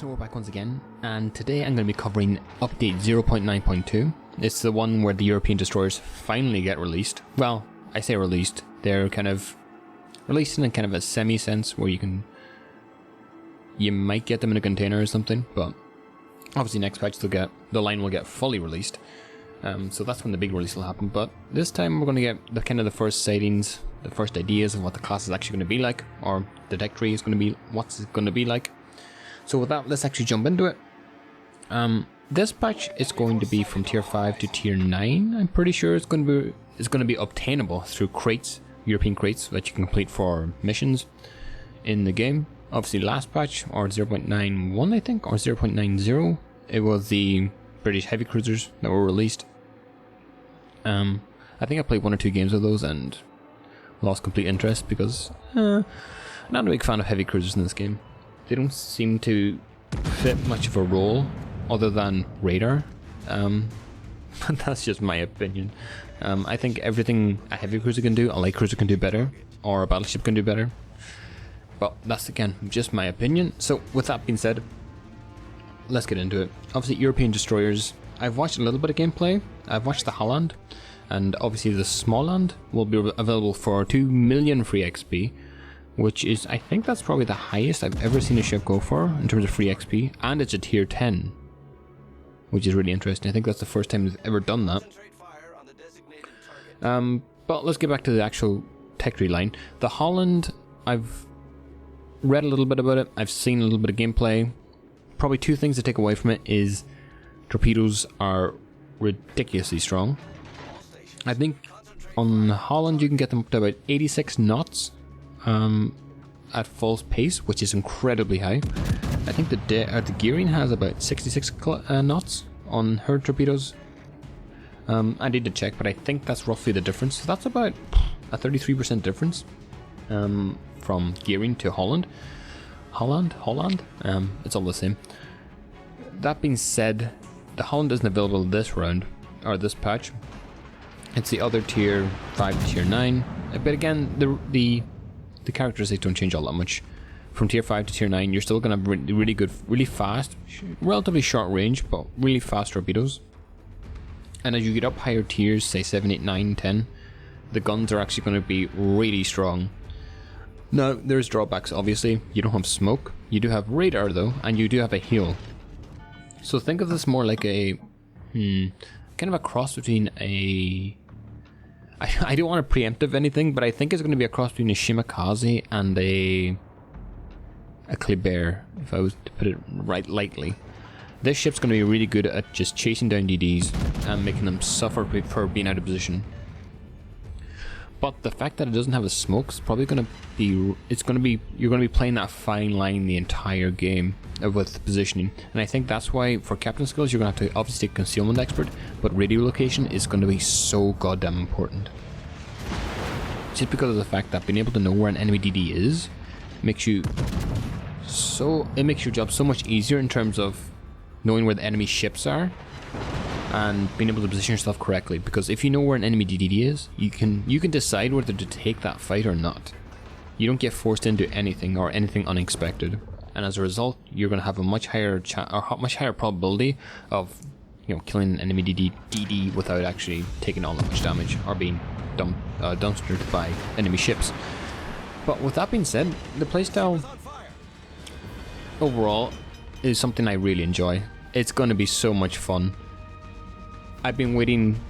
so we're back once again, and today I'm going to be covering update 0.9.2. It's the one where the European destroyers finally get released. Well, I say released, they're kind of released in a kind of a semi-sense where you might get them in a container or something, but obviously next patch the line will get fully released. So that's when the big release will happen, but this time we're going to get the first sightings, the first ideas of what the class is actually going to be like, or the tech tree is going to be, what's it going to be like. So with that, let's actually jump into it. This patch is going to be from tier 5 to tier 9. I'm pretty sure it's going to be obtainable through crates, European crates that you can complete for missions in the game. Obviously last patch, or 0.91 I think, or 0.90, it was the British heavy cruisers that were released. I think I played 1 or 2 games of those and lost complete interest because I'm not a big fan of heavy cruisers in this game. They don't seem to fit much of a role other than radar. But that's just my opinion. I think everything a heavy cruiser can do, a light cruiser can do better, or a battleship can do better. But that's again just my opinion. So with that being said, let's get into it. Obviously European destroyers, I've watched a little bit of gameplay. I've watched the Holland, and obviously the Smallland will be available for 2 million free XP, which is, I think that's probably the highest I've ever seen a ship go for in terms of free XP, and it's a tier 10, which is really interesting. I think that's the first time they've ever done that. But let's get back to the actual tech tree line. The Holland, I've read a little bit about it, I've seen a little bit of gameplay. Probably 2 things to take away from it is torpedoes are ridiculously strong. I think on Holland you can get them up to about 86 knots at full pace, which is incredibly high. I think the Gearing has about 66 knots on her torpedoes. I need to check, but I think that's roughly the difference. So that's about a 33% difference from Gearing to Holland. It's all the same. That being said, the Holland isn't available this round, or this patch. It's the other tier 5 to tier 9. But again, the characteristics don't change all that much. From tier 5 to tier 9, you're still going to have really good, really fast, relatively short range, but really fast torpedoes. And as you get up higher tiers, say 7, 8, 9, 10, the guns are actually going to be really strong. Now, there's drawbacks, obviously. You don't have smoke. You do have radar, though, and you do have a heal. So think of this more like a, kind of a cross between a... I don't want to preemptive anything, but I think it's going to be a cross between a Shimakaze and a Kleber, if I was to put it right lightly. This ship's going to be really good at just chasing down DDs and making them suffer for being out of position. But the fact that it doesn't have a smoke is probably going to be, you're going to be playing that fine line the entire game with positioning. And I think that's why for captain skills you're going to have to obviously take concealment expert, but radio location is going to be so goddamn important. Just because of the fact that being able to know where an enemy DD is makes your job so much easier in terms of knowing where the enemy ships are and being able to position yourself correctly, because if you know where an enemy DD is, you can decide whether to take that fight or not. You don't get forced into anything or anything unexpected, and as a result, you're going to have a much higher probability of killing an enemy DD without actually taking all that much damage or being dumpstered by enemy ships. But with that being said, the playstyle overall is something I really enjoy. It's going to be so much fun. I've been waiting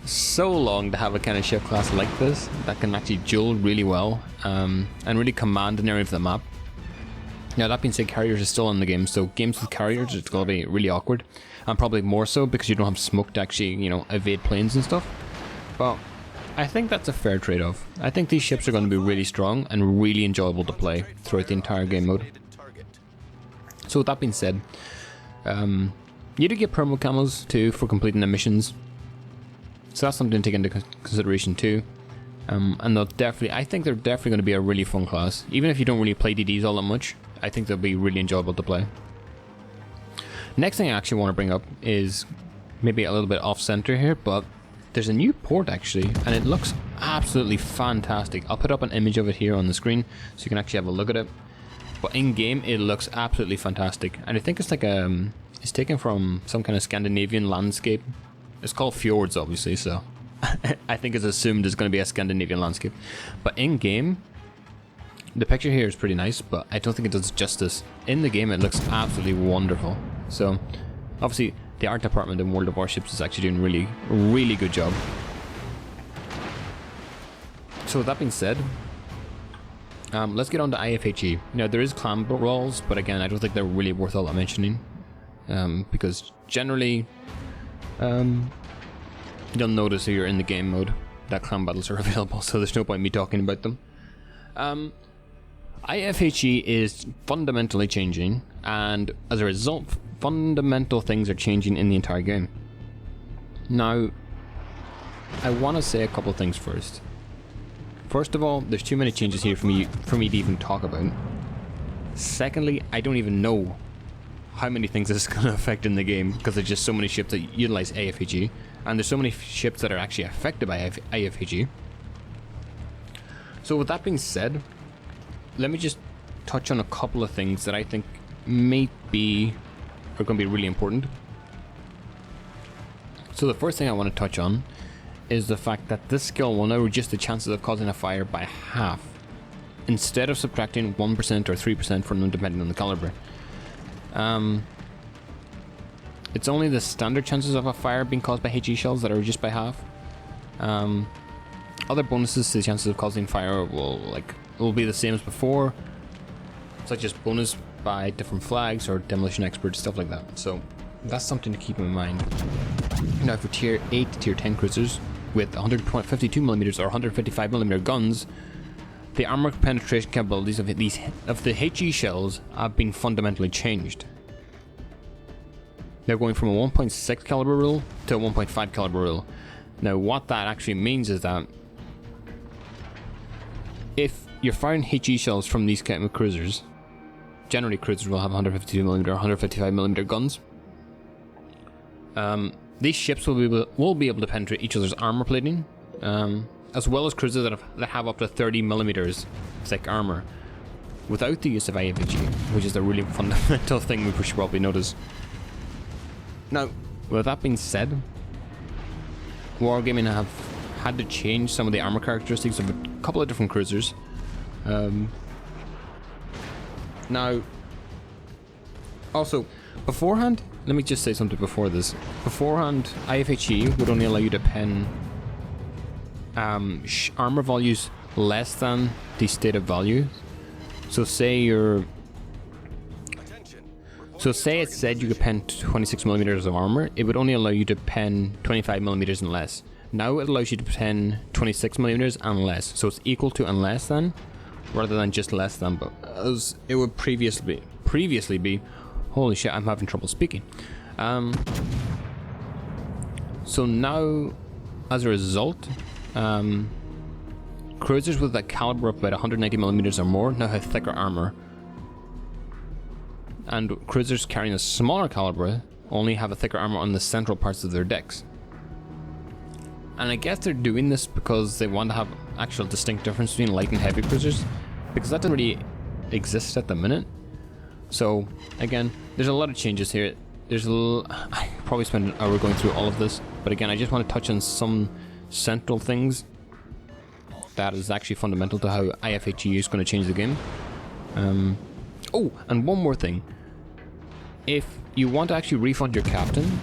so long to have a kind of ship class like this that can actually duel really well and really command an area of the map. Now that being said, carriers are still in the game, so games with carriers it's going to be really awkward, and probably more so because you don't have smoke to actually evade planes and stuff. But I think that's a fair trade-off. I think these ships are going to be really strong and really enjoyable to play throughout the entire game mode. So with that being said, you do get perma camos too for completing the missions, so that's something to take into consideration too. And I think they're definitely going to be a really fun class. Even if you don't really play DDs all that much, I think they'll be really enjoyable to play. Next thing I actually want to bring up is maybe a little bit off center here, but there's a new port actually, and it looks absolutely fantastic. I'll put up an image of it here on the screen so you can actually have a look at it. but in game it looks absolutely fantastic. And I think it's like it's taken from some kind of Scandinavian landscape. It's called fjords, obviously, so I think it's assumed it's going to be a Scandinavian landscape. But in game, the picture here is pretty nice, but I don't think it does justice. In the game, it looks absolutely wonderful. So, obviously, the art department in World of Warships is actually doing really, really good job. So with that being said, let's get on to IFHE. Now, there is clan brawls, but again, I don't think they're really worth all that mentioning. Because generally, you'll notice if you're in the game mode that clan battles are available, so there's no point in me talking about them. IFHE is fundamentally changing, and as a result, fundamental things are changing in the entire game. Now, I want to say a couple things first. First of all, there's too many changes here for me to even talk about. Secondly, I don't even know how many things this is going to affect in the game, because there's just so many ships that utilize IFHE, and there's so many ships that are actually affected by IFHE. So with that being said, let me just touch on a couple of things that I think are going to be really important. So the first thing I want to touch on is the fact that this skill will now reduce the chances of causing a fire by half, instead of subtracting 1% or 3% from them depending on the caliber. It's only the standard chances of a fire being caused by HE shells that are reduced by half. Other bonuses to the chances of causing fire will be the same as before, such as bonus by different flags or demolition experts, stuff like that. So that's something to keep in mind. Now for tier 8 to tier 10 cruisers with 152mm or 155mm guns, the armor penetration capabilities of the HE shells have been fundamentally changed. They're going from a 1.6 caliber rule to a 1.5 caliber rule. Now what that actually means is that if you're firing HE shells from these kind of cruisers, generally cruisers will have 152mm or 155mm guns. These ships will be able to penetrate each other's armor plating, as well as cruisers that have up to 30mm thick armor, without the use of IFHE, which is a really fundamental thing we should probably notice. Now, with that being said, Wargaming have had to change some of the armor characteristics of a couple of different cruisers. Now, also, beforehand, let me just say something before this. Beforehand, IFHE would only allow you to pen armor values less than the stated value. So say it said you could pen 26mm of armor, it would only allow you to pen 25mm and less. Now it allows you to pen 26mm and less, so it's equal to and less than, rather than just less than, but as it would previously be. Holy shit, I'm having trouble speaking. So now, as a result, cruisers with a caliber of about 190mm or more now have thicker armor, and cruisers carrying a smaller caliber only have a thicker armor on the central parts of their decks. And I guess they're doing this because they want to have actual distinct difference between light and heavy cruisers, because that doesn't really exist at the minute. So again, there's a lot of changes here. I probably spent an hour going through all of this, but again, I just want to touch on some central things that is actually fundamental to how IFHE is going to change the game. Oh, and one more thing. If you want to actually refund your captain,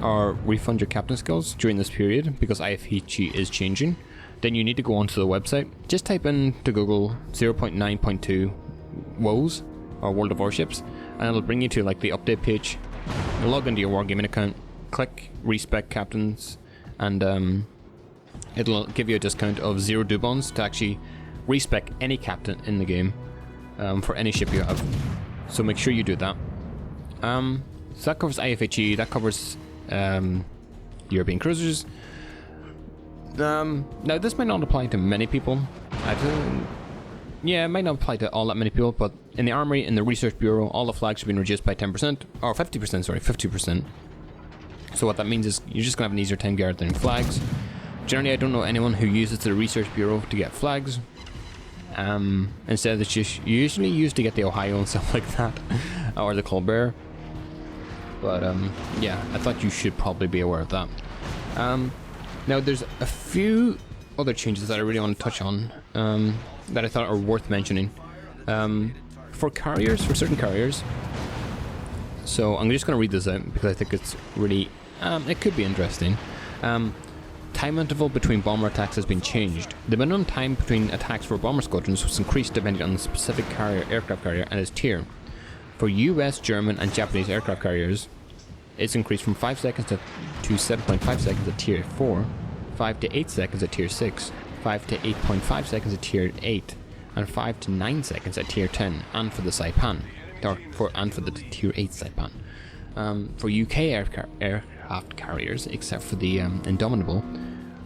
or refund your captain skills during this period, because IFHE is changing, then you need to go onto the website. Just type into Google 0.9.2 WOWs, or World of Warships, and it'll bring you to like the update page. You log into your Wargaming account, click respec captains, and it'll give you a discount of 0 dubons to actually respec any captain in the game, for any ship you have. So make sure you do that. So that covers IFHE, that covers European cruisers. Now this might not apply to many people. It might not apply to all that many people, but in the Armory, in the Research Bureau, all the flags have been reduced by 10%, or 50%, sorry, 50%. So what that means is you're just going to have an easier time gathering flags. Generally, I don't know anyone who uses the Research Bureau to get flags. instead of just usually used to get the Ohio and stuff like that, or the Colbert. But yeah, I thought you should probably be aware of that. Now there's a few other changes that I really want to touch on that I thought are worth mentioning. For carriers, for certain carriers. So I'm just going to read this out because I think it's really, it could be interesting. Time interval between bomber attacks has been changed. The minimum time between attacks for bomber squadrons was increased depending on the specific aircraft carrier and its tier. For US, German and Japanese aircraft carriers, it's increased from 5 seconds to 7.5 seconds at tier 4, 5 to 8 seconds at tier 6, 5 to 8.5 seconds at tier 8, and 5 to 9 seconds at tier 10, and for the Saipan, and for the tier 8 Saipan. For UK aircraft carriers, except for the Indomitable,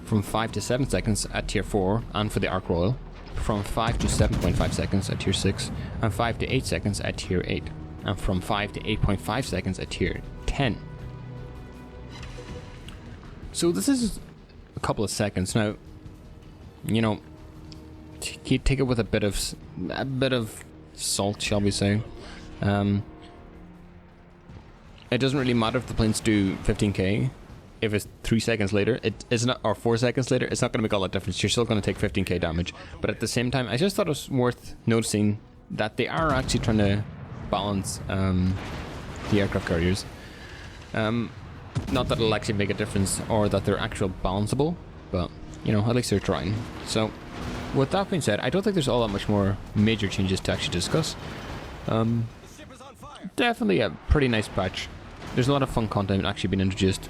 from 5 to 7 seconds at tier 4, and for the Ark Royal, from 5 to 7.5 seconds at tier 6, and 5 to 8 seconds at tier 8, and from 5 to 8.5 seconds at tier 10. So this is a couple of seconds. Now, you know, take it with a bit of salt, shall we say. It doesn't really matter if the planes do 15k. If it's 3 seconds later, it is not, or 4 seconds later, it's not going to make all that difference. You're still going to take 15k damage. But at the same time, I just thought it was worth noticing that they are actually trying to balance the aircraft carriers. Not that it'll actually make a difference or that they're actually balanceable, but you know, at least they're trying. So with that being said, I don't think there's all that much more major changes to actually discuss. Definitely a pretty nice patch. There's a lot of fun content actually being introduced.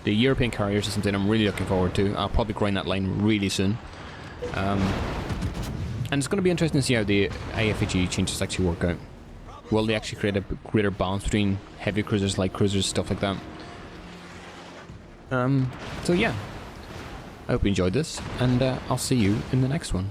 The European carriers is something I'm really looking forward to. I'll probably grind that line really soon. And it's going to be interesting to see how the IFHE changes actually work out. Will they actually create a greater balance between heavy cruisers, light cruisers, stuff like that? So yeah, I hope you enjoyed this, and I'll see you in the next one.